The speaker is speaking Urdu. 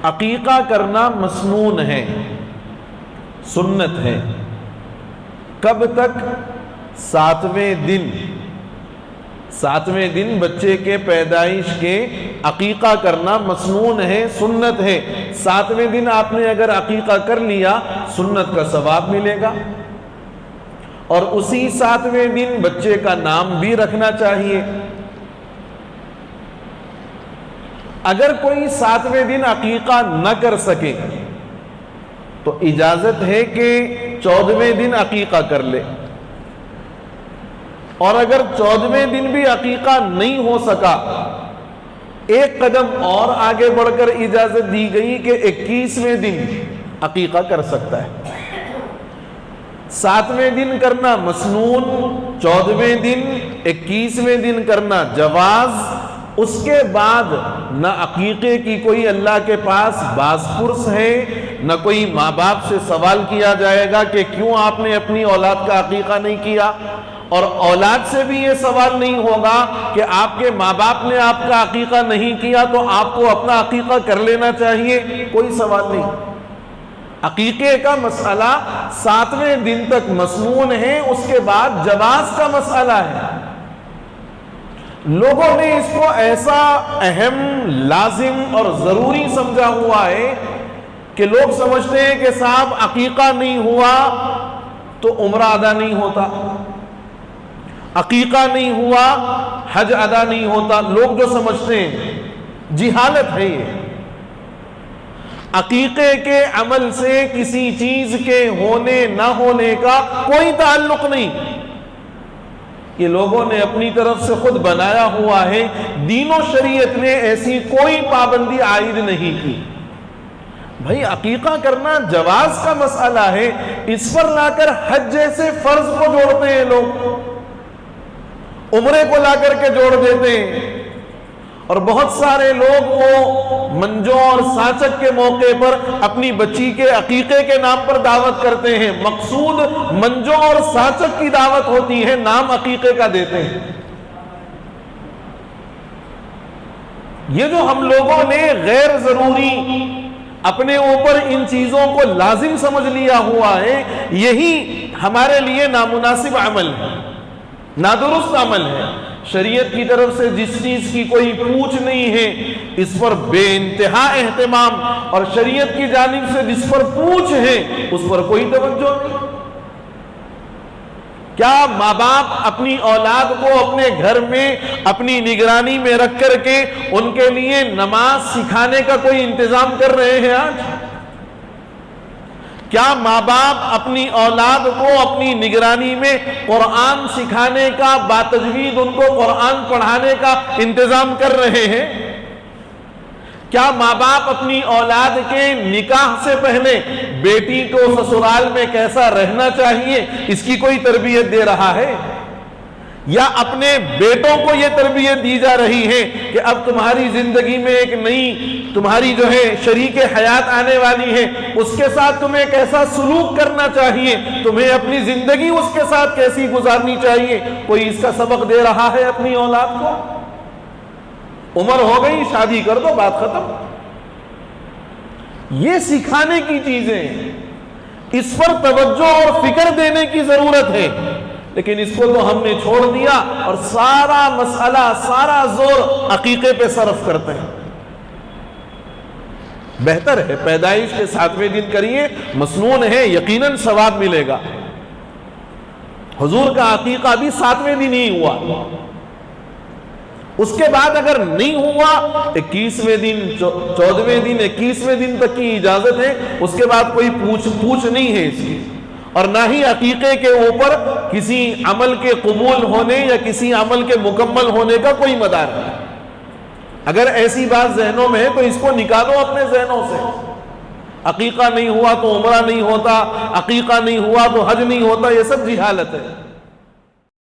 عقیقہ کرنا مسنون ہے، سنت ہے۔ کب تک؟ 7ویں دن بچے کے پیدائش کے عقیقہ کرنا مسنون ہے، سنت ہے۔ 7ویں دن آپ نے اگر عقیقہ کر لیا سنت کا ثواب ملے گا، اور اسی 7ویں دن بچے کا نام بھی رکھنا چاہیے۔ اگر کوئی 7ویں دن عقیقہ نہ کر سکے تو اجازت ہے کہ 14ویں دن عقیقہ کر لے، اور اگر 14ویں دن بھی عقیقہ نہیں ہو سکا، ایک قدم اور آگے بڑھ کر اجازت دی گئی کہ 21ویں دن عقیقہ کر سکتا ہے۔ 7ویں دن کرنا مسنون، 14ویں دن 21ویں دن کرنا جواز۔ اس کے بعد نہ عقیقے کی کوئی اللہ کے پاس باز پرس ہے، نہ کوئی ماں باپ سے سوال کیا جائے گا کہ کیوں آپ نے اپنی اولاد کا عقیقہ نہیں کیا، اور اولاد سے بھی یہ سوال نہیں ہوگا کہ آپ کے ماں باپ نے آپ کا عقیقہ نہیں کیا تو آپ کو اپنا عقیقہ کر لینا چاہیے، کوئی سوال نہیں۔ عقیقے کا مسئلہ 7ویں دن تک مسنون ہے، اس کے بعد جواز کا مسئلہ ہے۔ لوگوں نے اس کو ایسا اہم، لازم اور ضروری سمجھا ہوا ہے کہ لوگ سمجھتے ہیں کہ صاحب عقیقہ نہیں ہوا تو عمرہ ادا نہیں ہوتا، عقیقہ نہیں ہوا حج ادا نہیں ہوتا۔ لوگ جو سمجھتے ہیں، جہالت ہے یہ۔ عقیقے کے عمل سے کسی چیز کے ہونے نہ ہونے کا کوئی تعلق نہیں، یہ لوگوں نے اپنی طرف سے خود بنایا ہوا ہے۔ دین و شریعت نے ایسی کوئی پابندی عائد نہیں کی۔ بھائی عقیقہ کرنا جواز کا مسئلہ ہے، اس پر لا کر حج جیسے فرض کو جوڑتے ہیں لوگ، عمرے کو لا کر کے جوڑ دیتے ہیں۔ اور بہت سارے لوگ وہ منجو اور ساچک کے موقع پر اپنی بچی کے عقیقے کے نام پر دعوت کرتے ہیں، مقصود منجو اور ساچک کی دعوت ہوتی ہے، نام عقیقے کا دیتے ہیں۔ یہ جو ہم لوگوں نے غیر ضروری اپنے اوپر ان چیزوں کو لازم سمجھ لیا ہوا ہے، یہی ہمارے لیے نامناسب عمل ہے، نادرست عمل ہے۔ شریعت کی طرف سے جس چیز کی کوئی پوچھ نہیں ہے اس پر بے انتہا اہتمام، اور شریعت کی جانب سے جس پر پوچھ ہے اس پر کوئی توجہ نہیں۔ کیا ماں باپ اپنی اولاد کو اپنے گھر میں اپنی نگرانی میں رکھ کر کے ان کے لیے نماز سکھانے کا کوئی انتظام کر رہے ہیں آج؟ کیا ماں باپ اپنی اولاد کو اپنی نگرانی میں قرآن سکھانے کا، باتجوید ان کو قرآن پڑھانے کا انتظام کر رہے ہیں؟ کیا ماں باپ اپنی اولاد کے نکاح سے پہلے بیٹی کو سسرال میں کیسا رہنا چاہیے اس کی کوئی تربیت دے رہا ہے؟ یا اپنے بیٹوں کو یہ تربیت دی جا رہی ہے کہ اب تمہاری زندگی میں ایک نئی تمہاری جو ہے شریک حیات آنے والی ہے، اس کے ساتھ تمہیں کیسا سلوک کرنا چاہیے، تمہیں اپنی زندگی اس کے ساتھ کیسی گزارنی چاہیے؟ کوئی اس کا سبق دے رہا ہے اپنی اولاد کو؟ عمر ہو گئی، شادی کر دو، بات ختم۔ یہ سکھانے کی چیزیں، اس پر توجہ اور فکر دینے کی ضرورت ہے، لیکن اس کو تو ہم نے چھوڑ دیا اور سارا مسئلہ، سارا زور عقیقے پہ صرف کرتے ہیں۔ بہتر ہے پیدائش کے 7ویں دن کریے، مسنون ہے، یقیناً ثواب ملے گا۔ حضور کا عقیقہ بھی 7ویں دن ہی ہوا، اس کے بعد اگر نہیں ہوا 21ویں دن، 14ویں دن، 21ویں دن تک کی اجازت ہے، اس کے بعد کوئی پوچھ نہیں ہے اس کی۔ اور نہ ہی عقیقے کے اوپر کسی عمل کے قبول ہونے یا کسی عمل کے مکمل ہونے کا کوئی مدار نہیں۔ اگر ایسی بات ذہنوں میں ہے تو اس کو نکالو اپنے ذہنوں سے۔ عقیقہ نہیں ہوا تو عمرہ نہیں ہوتا، عقیقہ نہیں ہوا تو حج نہیں ہوتا، یہ سب جہالت ہے۔